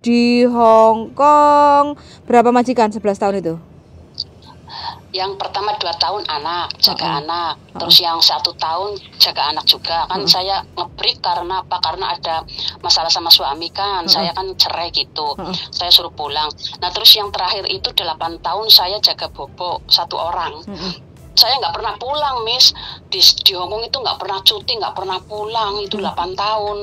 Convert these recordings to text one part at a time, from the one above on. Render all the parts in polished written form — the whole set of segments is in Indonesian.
di Hong Kong berapa majikan 11 tahun itu? Yang pertama 2 tahun anak, jaga anak. Terus yang 1 tahun jaga anak juga. Kan saya nge-break karena apa? Karena ada masalah sama suami kan. Saya kan cerai gitu. Saya suruh pulang. Nah terus yang terakhir itu 8 tahun saya jaga Bobo 1 orang. Saya nggak pernah pulang, Miss. Di Hongkong itu nggak pernah cuti, nggak pernah pulang. Itu 8 tahun.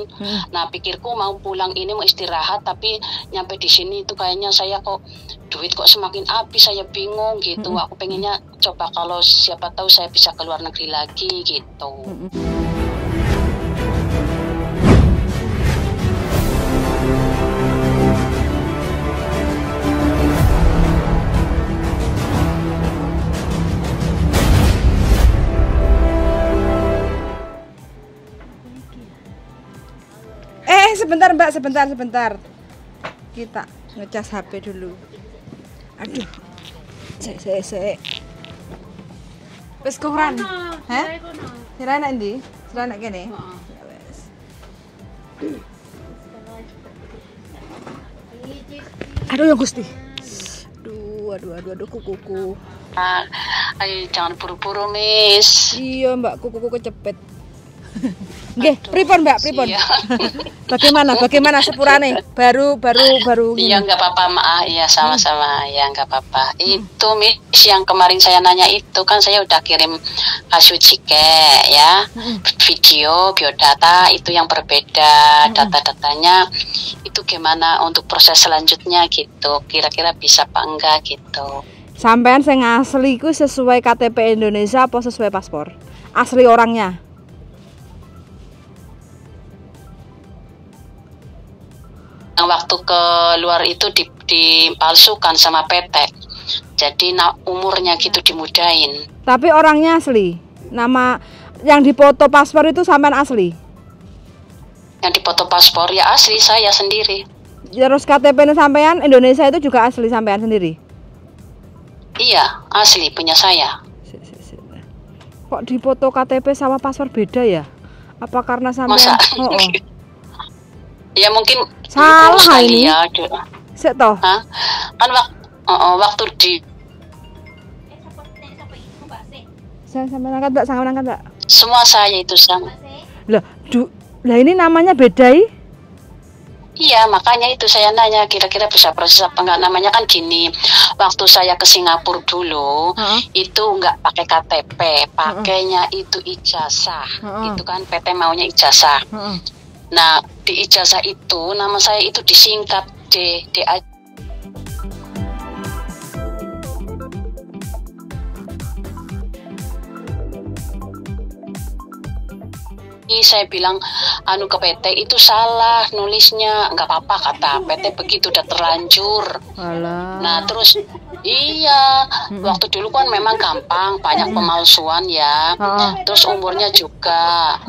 Nah pikirku mau pulang ini mau istirahat, tapi nyampe di sini itu kayaknya saya kok duit kok semakin habis, saya bingung gitu. Aku pengennya coba kalau siapa tahu saya bisa ke luar negeri lagi gitu. Sebentar Mbak, sebentar. Kita ngecas HP dulu. Aduh. Sik. Wis koran. Hah? Sira nek ndi? Sira nek kene. Ya wis. Aduh ya Gusti. Aduh kukuku. Ayo jangan buru-buru, Miss. Iya Mbak, kukuku kecepet. Nggih, pripun Mbak, pripun? Iya. Bagaimana sepurane? Baru Iya nggak apa-apa, maaf. Iya sama-sama. Ya nggak apa-apa. Itu Miss yang kemarin saya nanya itu kan saya udah kirim hasil cike ya, video, biodata itu yang berbeda, data-datanya itu gimana untuk proses selanjutnya gitu. Kira-kira bisa apa enggak gitu. Sampean sing asli ku sesuai KTP Indonesia apa sesuai paspor? Asli orangnya. Yang waktu ke luar itu dipalsukan sama PT. Jadi umurnya gitu dimudahin. Tapi orangnya asli. Nama yang dipoto paspor itu sampean asli. Yang dipoto paspor ya asli saya sendiri. Terus KTP sampean Indonesia itu juga asli sampean sendiri. Iya, asli punya saya. Kok dipoto KTP sama paspor beda ya? Apa karena sampean? Masa? Ya mungkin salah ini. Ya, Sik toh. Kan waktu di sampean angkat Mbak, semua saya itu sama. Lah ini namanya beda. Iya, makanya itu saya nanya kira-kira bisa proses apa enggak. Namanya kan gini, waktu saya ke Singapura dulu itu enggak pakai KTP, pakainya itu ijazah. Itu kan PT maunya ijazah. Nah, di ijazah itu nama saya itu disingkat DA. Saya bilang ke PT itu salah nulisnya, nggak apa-apa kata PT, begitu udah terlanjur. Alah. Nah terus iya waktu dulu kan memang gampang, banyak pemalsuan ya. Terus umurnya juga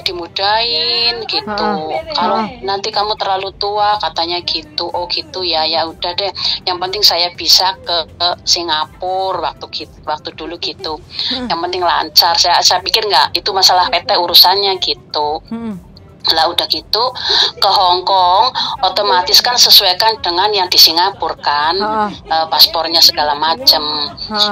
dimudahin gitu. Kalau nanti kamu terlalu tua katanya gitu. Oh gitu ya, ya udah deh. Yang penting saya bisa ke Singapura waktu dulu gitu. Yang penting lancar. Saya pikir nggak itu masalah PT urusannya gitu. Lah udah gitu ke Hong Kong otomatis kan sesuaikan dengan yang di Singapura kan, paspornya segala macam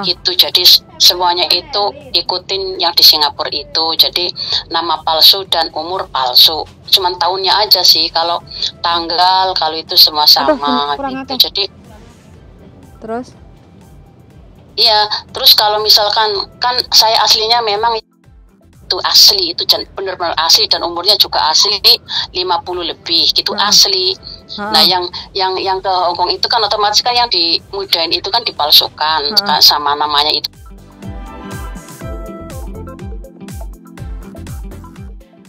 gitu. Jadi semuanya itu ikutin yang di Singapura itu. Jadi nama palsu dan umur palsu. Cuman tahunnya aja sih, kalau tanggal kalau itu semua sama gitu. Jadi terus iya, terus kalau misalkan kan saya aslinya memang itu asli, itu benar-benar asli dan umurnya juga asli 50 lebih gitu asli. Nah yang ke Hongkong itu kan otomatis kan yang dimudahin itu kan dipalsukan sama namanya itu.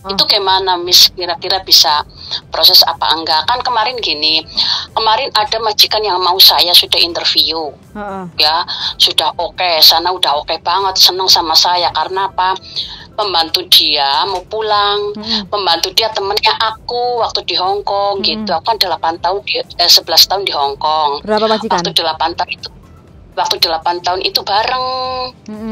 Itu gimana Miss, kira-kira bisa proses apa enggak? Kan kemarin ada majikan yang mau saya sudah interview ya, sudah oke, sana udah oke banget, seneng sama saya karena apa? Pembantu dia mau pulang, pembantu dia temennya aku waktu di Hong Kong gitu. Aku kan 11 tahun di Hong Kong. Berapa majikan? Waktu 8 tahun itu waktu 8 tahun itu bareng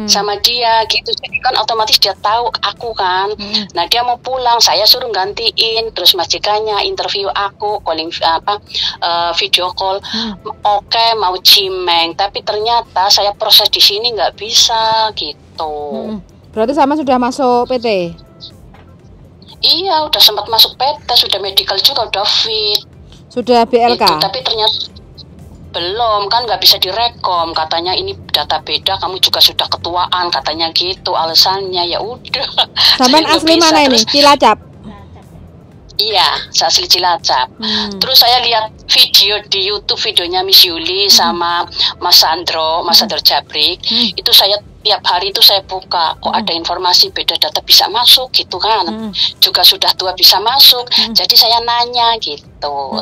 sama dia gitu. Jadi kan otomatis dia tahu aku kan. Nah dia mau pulang, saya suruh gantiin. Terus majikannya interview aku, calling video call. Oke, mau cimeng, tapi ternyata saya proses di sini nggak bisa gitu. Berarti sama sudah masuk PT? Iya, udah sempat masuk PT, sudah medical juga, udah fit. Sudah BLK? Itu, tapi ternyata belum, kan nggak bisa direkom, katanya ini data beda, kamu juga sudah ketuaan, katanya gitu alasannya. Ya udah. Sampai asli bisa. Mana ini? Cilacap? Iya, saya asli Cilacap. Terus saya lihat video di YouTube, videonya Miss Yuli sama Mas Sandro Jabrik. Itu saya tiap hari itu saya buka, kok ada informasi beda data bisa masuk gitu kan. Juga sudah tua bisa masuk. Jadi saya nanya gitu.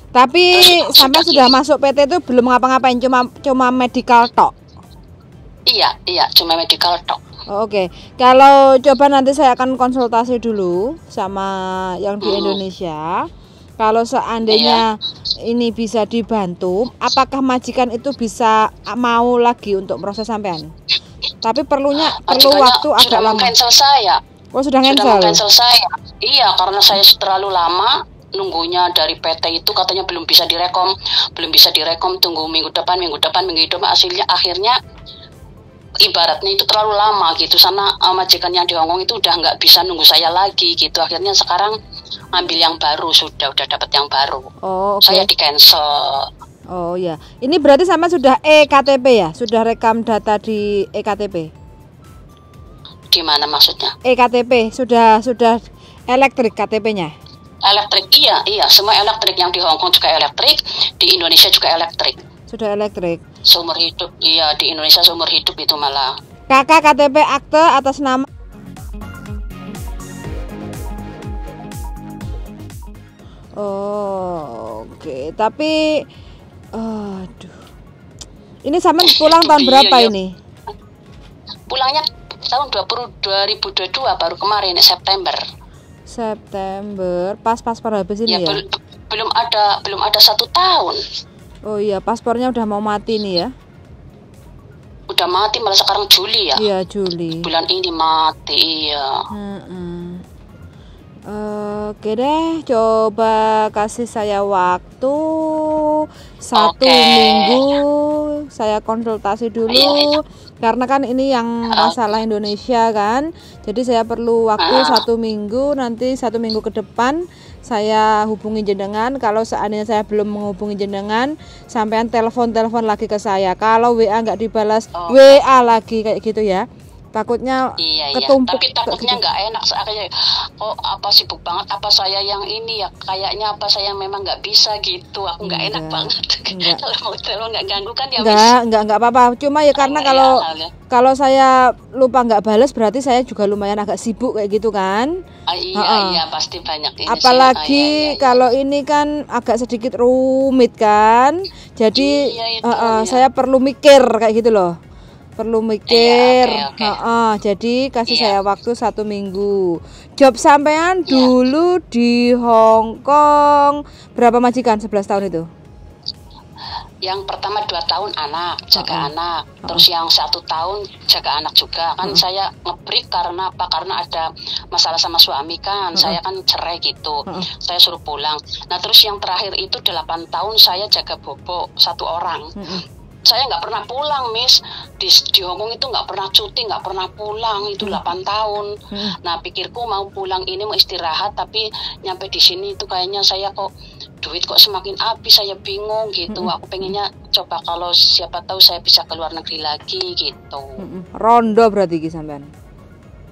Tapi sampai sudah masuk PT itu belum ngapa-ngapain, cuma medical tok. Iya, cuma medical tok. Oke. Kalau coba nanti saya akan konsultasi dulu sama yang di Indonesia. Kalau seandainya ini bisa dibantu, apakah majikan itu bisa mau lagi untuk proses sampean? Tapi perlu waktu agak lama. Cancel saya. Oh, sudah cancel saya. Iya, karena saya terlalu lama nunggunya dari PT itu, katanya belum bisa direkom, tunggu minggu depan, akhirnya ibaratnya itu terlalu lama gitu. Sana majikan yang di Hongkong itu udah nggak bisa nunggu saya lagi gitu. Akhirnya sekarang ambil yang baru, sudah dapat yang baru. Oh, saya di cancel. Oh ya, ini berarti sama sudah EKTP ya, sudah rekam data di EKTP. Gimana maksudnya? EKTP sudah elektrik KTP-nya. Elektrik, iya, semua elektrik. Yang di Hongkong juga elektrik, di Indonesia juga elektrik. Sudah elektrik. Seumur hidup, iya, di Indonesia seumur hidup itu malah. Kakak KTP akte atas nama. Oh, oke. Tapi, aduh, ini sama pulang tahun berapa ini? Pulangnya tahun 2022 baru kemarin September. Pas paspor habis ini ya? Belum ada 1 tahun. Oh iya, paspornya udah mau mati nih ya? Udah mati, malah sekarang Juli ya? Iya, Juli. Bulan ini mati, iya. Oke deh, coba kasih saya waktu 1 minggu, saya konsultasi dulu. Iya. Karena kan ini yang masalah Indonesia kan, jadi saya perlu waktu 1 minggu. Nanti 1 minggu ke depan saya hubungi jenengan. Kalau seandainya saya belum menghubungi jenengan, sampean telepon lagi ke saya. Kalau WA nggak dibalas, WA lagi kayak gitu ya. Takutnya ketumpuk. Tapi takutnya nggak enak. Kok apa sibuk banget? Apa saya yang ini ya? Kayaknya apa saya memang nggak bisa gitu. Aku nggak enak banget. Kalau mau telepon nggak ganggu kan ya? Nggak apa-apa. Cuma ya karena kalau saya lupa nggak balas, berarti saya juga lumayan agak sibuk kayak gitu kan? Iya, pasti banyak ini. Apalagi kalau ini kan agak sedikit rumit kan? Jadi saya perlu mikir kayak gitu loh. Perlu mikir. Jadi kasih saya waktu 1 minggu. Job sampean dulu di Hongkong berapa majikan? 11 tahun itu? Yang pertama 2 tahun jaga anak. Terus yang 1 tahun jaga anak juga. Kan saya nge-break karena apa? Karena ada masalah sama suami kan. Saya kan cerai gitu. Saya suruh pulang. Nah terus yang terakhir itu 8 tahun saya jaga bobo 1 orang. Saya nggak pernah pulang, Miss. Di Hongkong itu nggak pernah cuti, nggak pernah pulang. Itu 8 tahun. Nah, pikirku mau pulang ini, mau istirahat. Tapi nyampe di sini itu kayaknya saya kok duit kok semakin habis. Saya bingung gitu. Aku pengennya coba kalau siapa tahu saya bisa ke luar negeri lagi gitu. Rondo berarti sampean?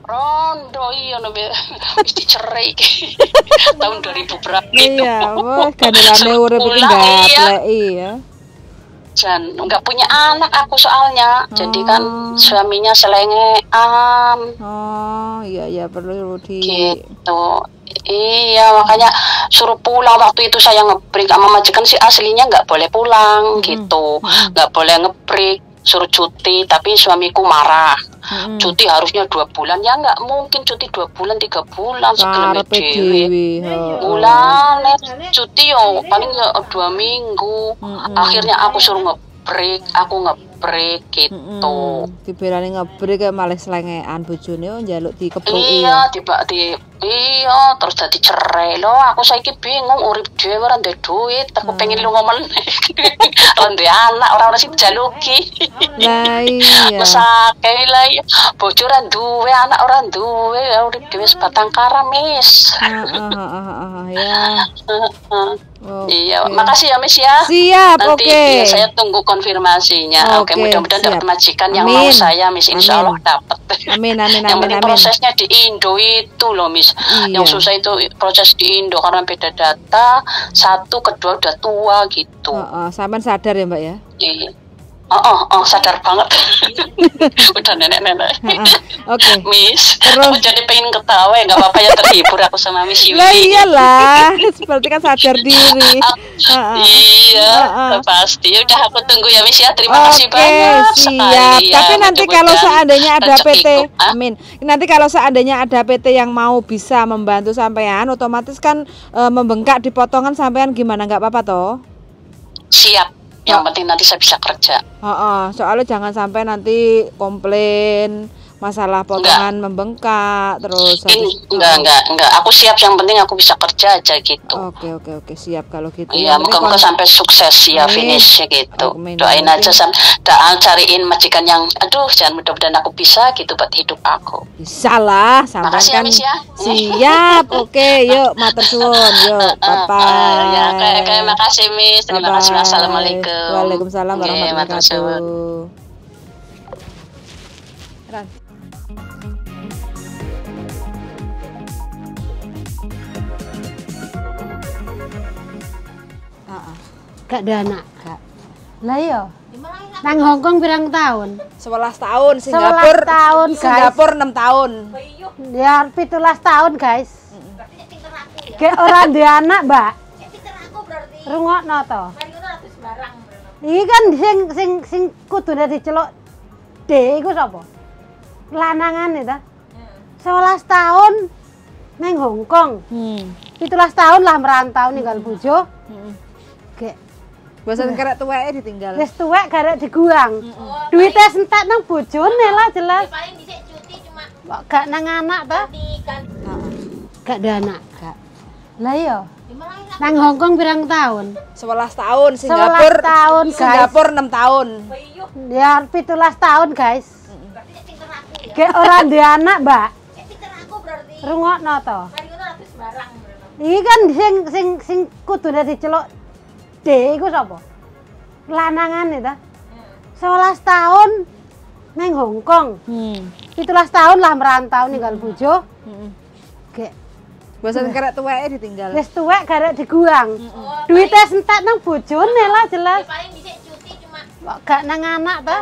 Rondo, iya, mesti cerai. Tahun 2000 berapa itu. Iya, gandelane urip iki gapleki ya. Dan nggak punya anak aku soalnya, jadi kan suaminya selengean. Iya perlu gitu. Iya, makanya suruh pulang. Waktu itu saya nge-break sama majikan sih, aslinya nggak boleh pulang gitu, nggak boleh nge-break, suruh cuti. Tapi suamiku marah. Cuti harusnya 2 bulan, ya nggak mungkin cuti 2 bulan 3 bulan segala dewi. Bulan cuti yo paling 2 minggu. Akhirnya aku suruh ngebreak gitu. Dibelani ngebreak kayak malah selengean bojone njaluk dikepruki. Iya, iya, terus dadi cerai lho. Aku saiki bingung urip dhewe ora ndek duit, aku pengen lunga meneh. Ora ndek anak, ora sing dijaluki. Lah iya. Mesake lah ya. Bojo ora duwe, anak ora duwe, urip dhewe sebatang kara, Miss. Ya. Iya, makasih ya Miss ya. Siap, nanti saya tunggu konfirmasinya. Oke, mudah-mudahan dapat majikan yang mau saya, Miss. Insya Allah dapat. Amin. Yang penting prosesnya di Indo itu loh, Miss. Yang susah itu proses di Indo karena beda data. Satu, kedua udah tua gitu. Sampean sadar ya Mbak ya? Iya. Sadar banget. Udah nenek-nenek. Oke. Miss, aku jadi pengen ketawa, nggak apa-apa ya, terhibur aku sama Miss Yuli. Lah iyalah, seperti kan sadar diri. Iya, pasti. Udah aku tunggu ya Miss ya. Terima kasih banyak. Siap. Tapi nanti kalau seandainya ada PT, amin. Nanti kalau seandainya ada PT yang mau bisa membantu sampean, otomatis kan membengkak di potongan sampean gimana, nggak apa-apa toh? Siap. Yang penting nanti saya bisa kerja. Soalnya jangan sampai nanti komplain masalah potongan membengkak terus. Enggak. Aku siap, yang penting aku bisa kerja aja gitu. Oke, siap kalau gitu. Iya, moga-moga sampai sukses ya finish gitu. Doain aja cariin majikan yang jangan mudah-mudahan aku bisa gitu buat hidup aku. Bisa lah, sampai kan. Ya. Siap. Oke, yuk matur suwun, yuk. Bye. Ya, makasih Miss. Terima kasih. Assalamualaikum. Waalaikumsalam warahmatullahi wabarakatuh. Gak ada anak, Kak. Lah iya. Nang Hongkong pirang tahun? 11 tahun, Singapura 11 tahun, guys. Singapura 6 tahun. Ya 17 tahun, guys. Kayak orang dia anak, Mbak. Rungokno to. Iki kan sing kudune diceluk D iku sapa? Lanangane ta? 11 tahun nang Hongkong. 17 tahun lah merantau ninggal bojo. Bosan kerek tuweke ditinggal. Wis tuwek garek diguang. Duite entek nang bojone lah jelas. Paling dhisik cuti cuma gak nang anak ta? Gak ada anak, Kak. Lah iya. Nang Hongkong pirang tahun? 11 tahun, Singapura 11 tahun, guys. Singapura 6 tahun. Ya 17 tahun, guys. Kayak orang dia anak, Mbak. Rungokno to. Iki kan sing kudune diceluk D iku sapa? Lanangane ta? 11 tahun nang Hongkong. 17 tahun lah merantau ninggal bojo. Gek bosan kerek tuweke ditinggal. Wis tuwek garek diguang. Duite entek nang bojone lah jelas. paling dhisik cuti cuma gak nang anak ta?